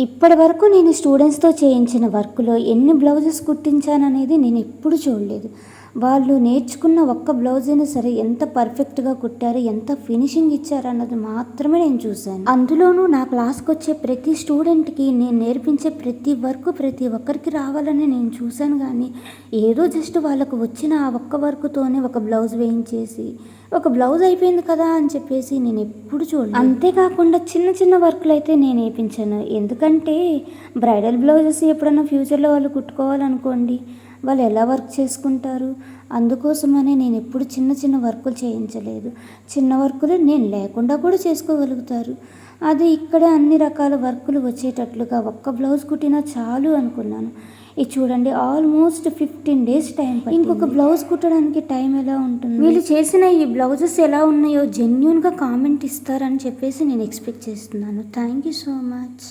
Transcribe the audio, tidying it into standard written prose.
ఇప్పటి వరకు నేను స్టూడెంట్స్తో చేయించిన వర్క్లో ఎన్ని బ్లౌజెస్ కుట్టించాననేది నేను ఎప్పుడు చూడలేదు. వాళ్ళు నేర్చుకున్న ఒక్క బ్లౌజ్ అయినా సరే ఎంత పర్ఫెక్ట్గా కుట్టారు, ఎంత ఫినిషింగ్ ఇచ్చారు అన్నది మాత్రమే నేను చూశాను. అందులోనూ నా క్లాస్కి వచ్చే ప్రతి స్టూడెంట్కి నేను నేర్పించే ప్రతి వర్క్ ప్రతి ఒక్కరికి రావాలని నేను చూశాను. కానీ ఏదో జస్ట్ వాళ్ళకు వచ్చిన ఆ ఒక్క వర్క్తోనే ఒక బ్లౌజ్ వేయించేసి ఒక బ్లౌజ్ అయిపోయింది కదా అని చెప్పేసి నేను ఎప్పుడు చూడలేదు. అంతేకాకుండా చిన్న చిన్న వర్క్లు అయితే నేను వేయించాను. ఎందుకంటే బ్రైడల్ బ్లౌజెస్ ఎప్పుడన్నా ఫ్యూచర్లో వాళ్ళు కుట్టుకోవాలనుకోండి, వాళ్ళు ఎలా వర్క్ చేసుకుంటారు, అందుకోసమనే నేను ఎప్పుడు చిన్న చిన్న వర్కులు చేయించలేదు. చిన్న వర్కులు నేను లేకుండా కూడా చేసుకోగలుగుతారు. అది ఇక్కడ అన్ని రకాల వర్కులు వచ్చేటట్లుగా ఒక్క బ్లౌజ్ కుట్టినా చాలు అనుకున్నాను. ఇది చూడండి, ఆల్మోస్ట్ 15 days టైం పట్టింది. ఇంకొక బ్లౌజ్ కుట్టడానికి టైం ఎలా ఉంటుంది? వీళ్ళు చేసిన ఈ బ్లౌజెస్ ఎలా ఉన్నాయో జెన్యూన్గా కామెంట్ ఇస్తారని చెప్పేసి నేను ఎక్స్పెక్ట్ చేస్తున్నాను. Thank you so much.